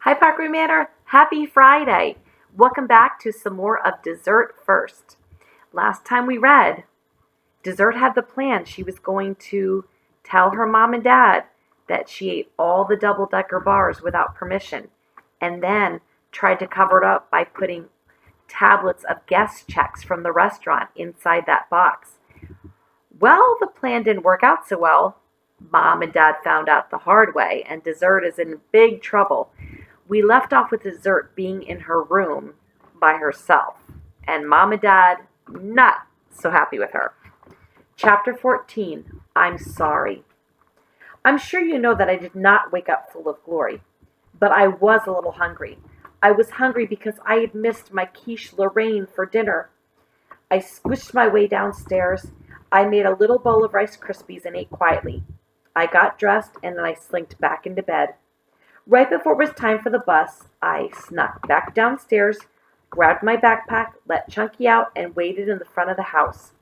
Hi, Parkway Manor. Happy Friday. Welcome back to some more of Dessert First. Last time we read, Dessert had the plan. She was going to tell her mom and dad that she ate all the double-decker bars without permission, and then tried to cover it up by putting tablets of guest checks from the restaurant inside that box. Well, the plan didn't work out so well. Mom and Dad found out the hard way, and Dessert is in big trouble. We left off with Dessert being in her room by herself, and Mom and Dad not so happy with her. Chapter 14, I'm Sorry. I'm sure you know that I did not wake up full of glory, but I was a little hungry. I was hungry because I had missed my quiche Lorraine for dinner. I squished my way downstairs. I made a little bowl of Rice Krispies and ate quietly. I got dressed and then I slinked back into bed. Right before it was time for the bus, I snuck back downstairs, grabbed my backpack, let Chunky out, and waited in the front of the house.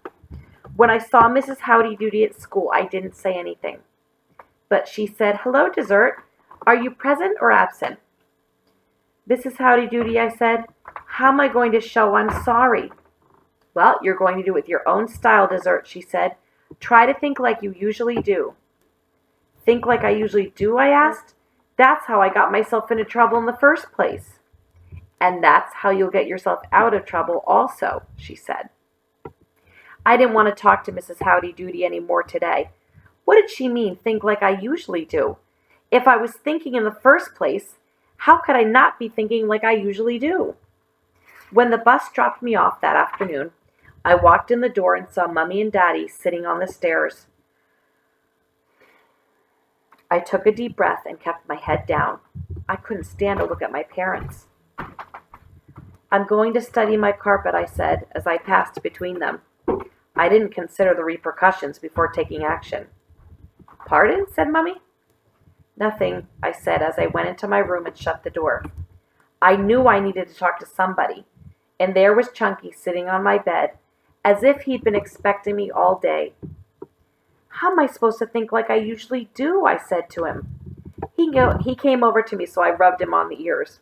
When I saw Mrs. Howdy Doody at school, I didn't say anything. But she said, "Hello, Dessert. Are you present or absent?" "Mrs. Howdy Doody," I said, "how am I going to show I'm sorry?" "Well, you're going to do it with your own style, Dessert," she said. "Try to think like you usually do." "Think like I usually do?" I asked. "That's how I got myself into trouble in the first place." "And that's how you'll get yourself out of trouble also," she said. I didn't want to talk to Mrs. Howdy Doody any more today. What did she mean, think like I usually do? If I was thinking in the first place, how could I not be thinking like I usually do? When the bus dropped me off that afternoon, I walked in the door and saw Mummy and Daddy sitting on the stairs. I took a deep breath and kept my head down. I couldn't stand to look at my parents. "I'm going to study my carpet," I said as I passed between them. I didn't consider the repercussions before taking action. "Pardon?" said Mummy. "Nothing," I said as I went into my room and shut the door. I knew I needed to talk to somebody, and there was Chunky sitting on my bed, as if he'd been expecting me all day. "How am I supposed to think like I usually do?" I said to him. He came over to me, so I rubbed him on the ears.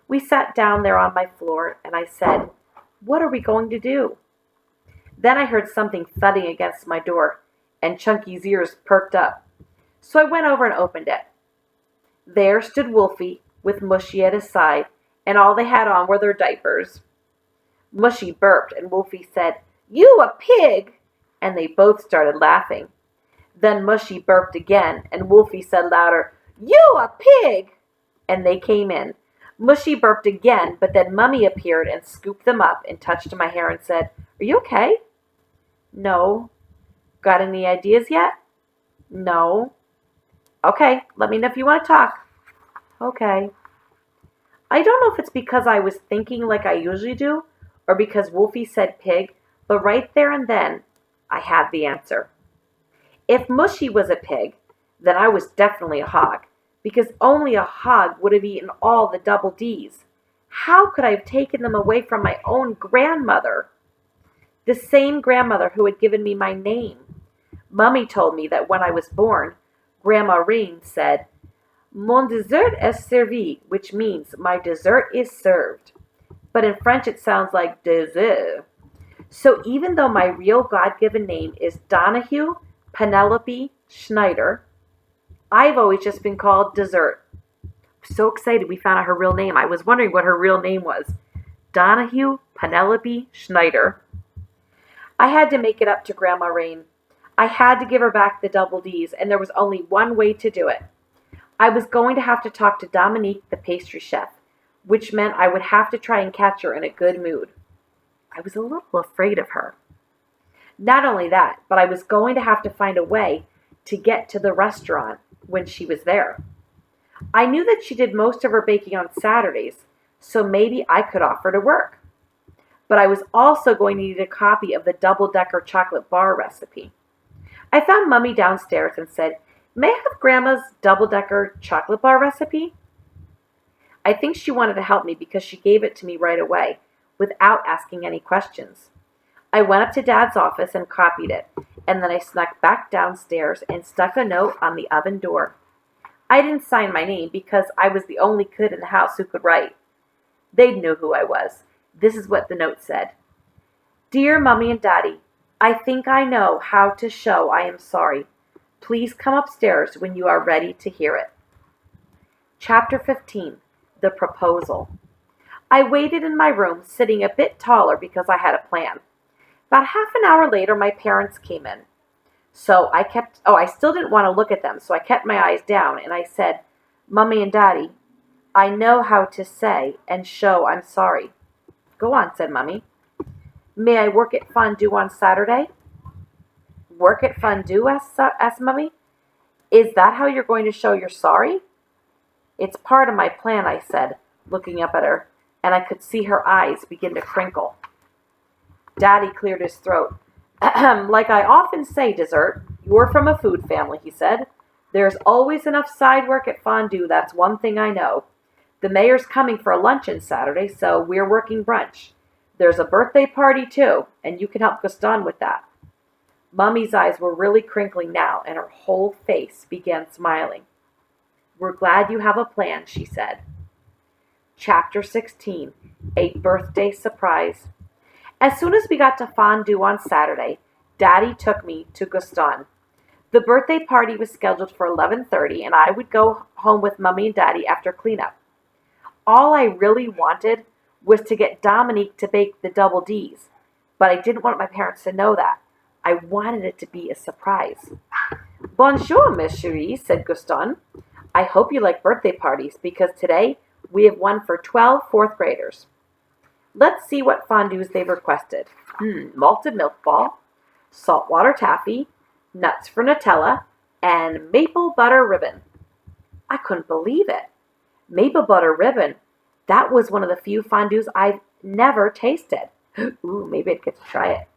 We sat down there on my floor, and I said, "What are we going to do?" Then I heard something thudding against my door, and Chunky's ears perked up. So I went over and opened it. There stood Wolfie, with Mushy at his side, and all they had on were their diapers. Mushy burped, and Wolfie said, "You a pig!" And they both started laughing. Then Mushy burped again, and Wolfie said louder, "You a pig!" And they came in. Mushy burped again, but then Mummy appeared and scooped them up and touched my hair and said, "Are you okay?" "No." "Got any ideas yet?" "No." "Okay, let me know if you want to talk." "Okay." I don't know if it's because I was thinking like I usually do, or because Wolfie said pig, but right there and then, I had the answer. If Mushy was a pig, then I was definitely a hog, because only a hog would have eaten all the double D's. How could I have taken them away from my own grandmother? The same grandmother who had given me my name. Mummy told me that when I was born, Grandma Rain said, "Mon dessert est servi," which means my dessert is served. But in French it sounds like dessert. So even though my real God-given name is Donahue Penelope Schneider, I've always just been called Dessert. So excited we found out her real name. I was wondering what her real name was. Donahue Penelope Schneider. I had to make it up to Grandma Rain. I had to give her back the double D's, and there was only one way to do it. I was going to have to talk to Dominique, the pastry chef, which meant I would have to try and catch her in a good mood. I was a little afraid of her. Not only that, but I was going to have to find a way to get to the restaurant when she was there. I knew that she did most of her baking on Saturdays, so maybe I could offer to work. But I was also going to need a copy of the double-decker chocolate bar recipe. I found Mummy downstairs and said, "May I have Grandma's double-decker chocolate bar recipe?" I think she wanted to help me because she gave it to me right away, without asking any questions. I went up to Dad's office and copied it, and then I snuck back downstairs and stuck a note on the oven door. I didn't sign my name because I was the only kid in the house who could write. They knew who I was. This is what the note said. Dear Mommy and Daddy, I think I know how to show I am sorry. Please come upstairs when you are ready to hear it. Chapter 15. The Proposal. I waited in my room, sitting a bit taller because I had a plan. About half an hour later, my parents came in. I still didn't want to look at them, so I kept my eyes down, and I said, Mommy and Daddy, I know how to say and show I'm sorry. Go on, said Mommy. May I work at fondue on Saturday? Work at fondue, asked Mommy. Is that how you're going to show you're sorry? It's part of my plan, I said, looking up at her, and I could see her eyes begin to crinkle. Daddy cleared his throat. Like I often say, Dessert, you're from a food family, he said. There's always enough side work at fondue, that's one thing I know. The mayor's coming for a luncheon Saturday, so we're working brunch. There's a birthday party, too, and you can help Gaston with that. Mummy's eyes were really crinkling now, and her whole face began smiling. We're glad you have a plan, she said. Chapter 16. A Birthday Surprise. As soon as we got to fondue on Saturday, Daddy took me to Gaston. The birthday party was scheduled for 11:30, and I would go home with Mommy and Daddy after cleanup. All I really wanted was to get Dominique to bake the double D's, but I didn't want my parents to know that. I wanted it to be a surprise. Bonjour, mes chéris, said Gaston. I hope you like birthday parties, because today we have one for 12 fourth graders. Let's see what fondues they've requested. Malted milk ball, saltwater taffy, nuts for Nutella, and maple butter ribbon. I couldn't believe it. Maple butter ribbon. That was one of the few fondues I've never tasted. Ooh, maybe I'd get to try it.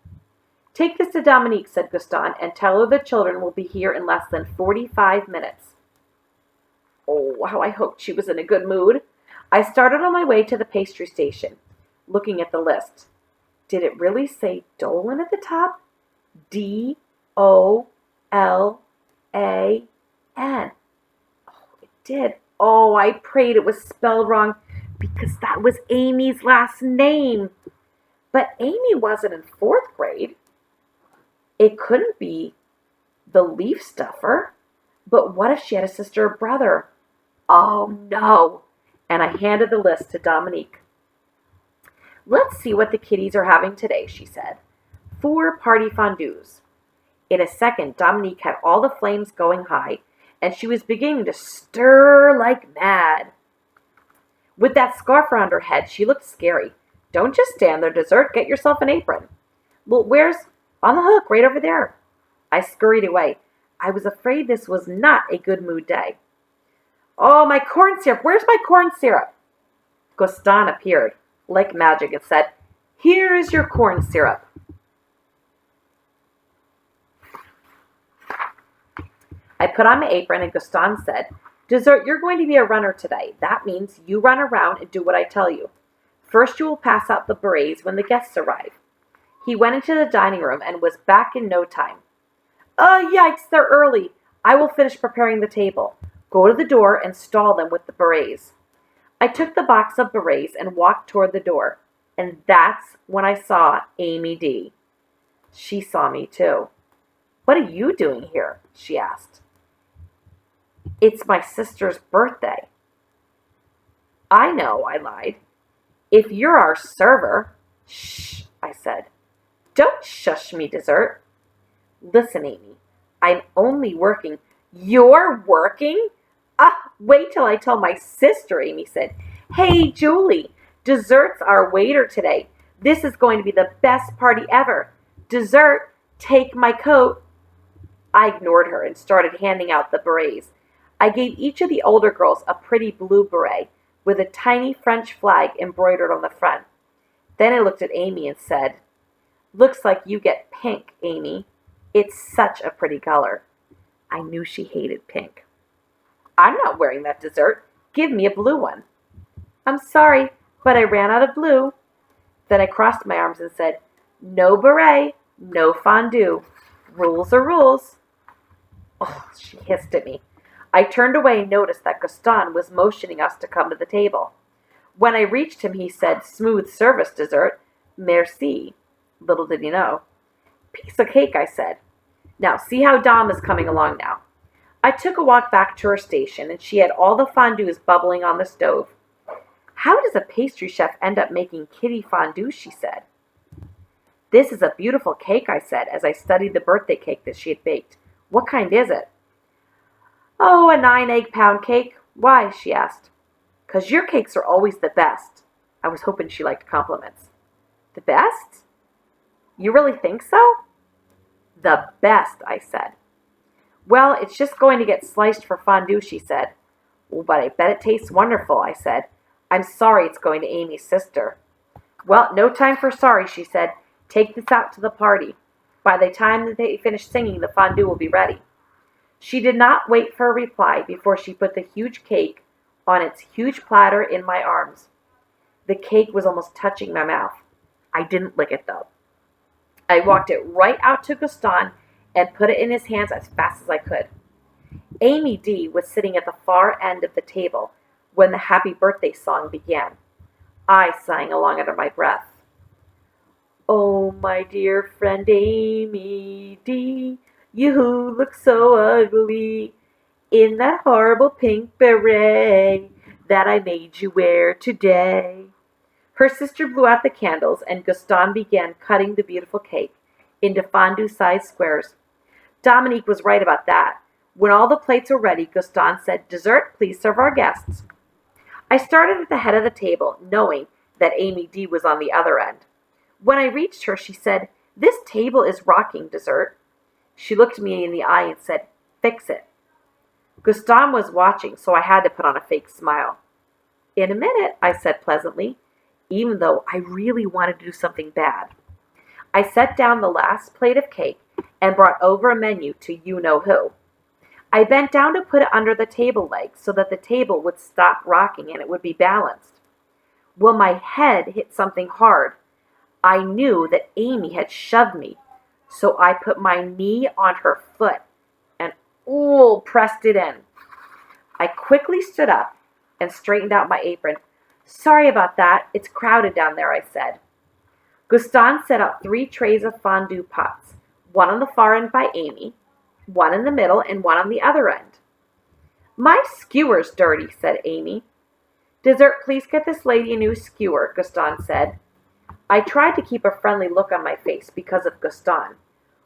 Take this to Dominique, said Gaston, and tell her the children will be here in less than 45 minutes. Oh, how I hoped she was in a good mood. I started on my way to the pastry station, looking at the list. Did it really say Dolan at the top? D-O-L-A-N. Oh, it did. Oh, I prayed it was spelled wrong because that was Amy's last name. But Amy wasn't in fourth grade. It couldn't be the leaf stuffer. But what if she had a sister or brother? Oh, no. And I handed the list to Dominique. Let's see what the kiddies are having today, she said. 4 party fondues. In a second, Dominique had all the flames going high, and she was beginning to stir like mad. With that scarf around her head, she looked scary. Don't just stand there, Dessert. Get yourself an apron. Well, where's... On the hook, right over there. I scurried away. I was afraid this was not a good mood day. Oh, my corn syrup. Where's my corn syrup? Gaston appeared, like magic, and said, Here is your corn syrup. I put on my apron, and Gaston said, Dessert, you're going to be a runner today. That means you run around and do what I tell you. First, you will pass out the berets when the guests arrive. He went into the dining room and was back in no time. Oh, yikes, they're early. I will finish preparing the table. Go to the door and stall them with the berets. I took the box of berets and walked toward the door. And that's when I saw Amy D. She saw me too. What are you doing here? She asked. It's my sister's birthday. I know, I lied. If you're our server. Shh, I said. Don't shush me, Dessert. Listen, Amy, I'm only working. You're working? Wait till I tell my sister, Amy said. Hey, Julie, Dessert's our waiter today. This is going to be the best party ever. Dessert, take my coat. I ignored her and started handing out the berets. I gave each of the older girls a pretty blue beret with a tiny French flag embroidered on the front. Then I looked at Amy and said, Looks like you get pink, Amy. It's such a pretty color. I knew she hated pink. I'm not wearing that, Dessert. Give me a blue one. I'm sorry, but I ran out of blue. Then I crossed my arms and said, No beret, no fondue. Rules are rules. Oh, she hissed at me. I turned away and noticed that Gaston was motioning us to come to the table. When I reached him, he said, "Smooth service, dessert. Merci." Little did he know. "Piece of cake," I said. "Now, see how Dom is coming along now." I took a walk back to her station, and she had all the fondues bubbling on the stove. "How does a pastry chef end up making kitty fondue?" she said. "This is a beautiful cake," I said, as I studied the birthday cake that she had baked. "What kind is it?" "Oh, a 9 egg-pound cake." "Why?" she asked. "'Cause your cakes are always the best." I was hoping she liked compliments. "The best? You really think so?" "The best," I said. "Well, it's just going to get sliced for fondue," she said. "Well, but I bet it tastes wonderful," I said. "I'm sorry it's going to Amy's sister." "Well, no time for sorry," she said. "Take this out to the party. By the time that they finish singing, the fondue will be ready." She did not wait for a reply before she put the huge cake on its huge platter in my arms. The cake was almost touching my mouth. I didn't lick it, though. I walked it right out to Gaston and put it in his hands as fast as I could. Amy D. was sitting at the far end of the table when the happy birthday song began. I sang along under my breath. "Oh, my dear friend Amy D., you look so ugly in that horrible pink beret that I made you wear today." Her sister blew out the candles, and Gaston began cutting the beautiful cake into fondue-sized squares. Dominique was right about that. When all the plates were ready, Gaston said, "Dessert, please serve our guests." I started at the head of the table, knowing that Amy D. was on the other end. When I reached her, she said, "This table is rocking, Dessert." She looked me in the eye and said, "Fix it." Gaston was watching, so I had to put on a fake smile. "In a minute," I said pleasantly, even though I really wanted to do something bad. I set down the last plate of cake and brought over a menu to you-know-who. I bent down to put it under the table leg so that the table would stop rocking and it would be balanced. Well, my head hit something hard. I knew that Amy had shoved me, so I put my knee on her foot and pressed it in. I quickly stood up and straightened out my apron. "Sorry about that. It's crowded down there," I said. Gaston set out 3 trays of fondue pots, one on the far end by Amy, one in the middle, and one on the other end. "My skewer's dirty," said Amy. "Dessert, please get this lady a new skewer," Gaston said. I tried to keep a friendly look on my face because of Gaston.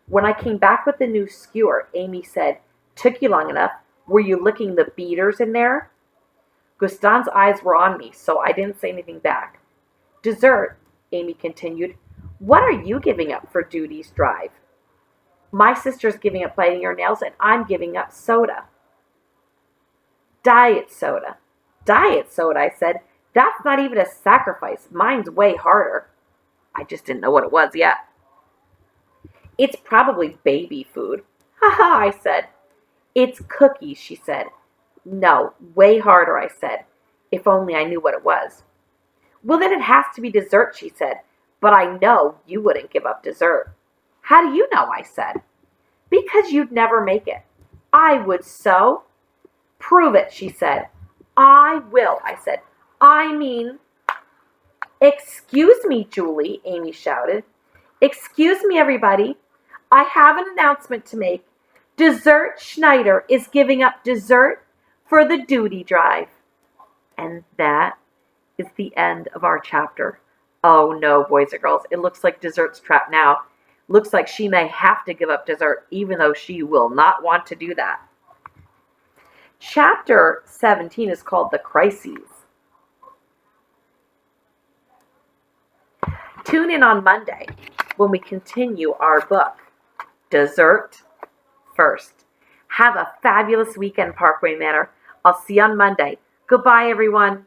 When I came back with the new skewer, Amy said, "Took you long enough. Were you licking the beaters in there?" Gaston's eyes were on me, so I didn't say anything back. "Dessert," Amy continued. "What are you giving up for Duty's drive?" "My sister's giving up biting her nails, and I'm giving up soda." "Diet soda." "Diet soda," I said. "That's not even a sacrifice. Mine's way harder." I just didn't know what it was yet. "It's probably baby food." "Ha ha," I said. "It's cookies," she said. "No, way harder," I said. If only I knew what it was. "Well, then it has to be dessert," she said. "But I know you wouldn't give up dessert." "How do you know?" I said. "Because you'd never make it." "I would so." "Prove it," she said. "I will," I said. "I mean..." "Excuse me, Julie," Amy shouted. "Excuse me, everybody. I have an announcement to make. Dessert Schneider is giving up dessert for the Duty Drive." And that is the end of our chapter. Oh no, boys and girls, it looks like Dessert's trapped now. Looks like she may have to give up dessert, even though she will not want to do that. Chapter 17 is called The Crises. Tune in on Monday when we continue our book, Dessert First. Have a fabulous weekend, Parkway Manor. I'll see you on Monday. Goodbye, everyone.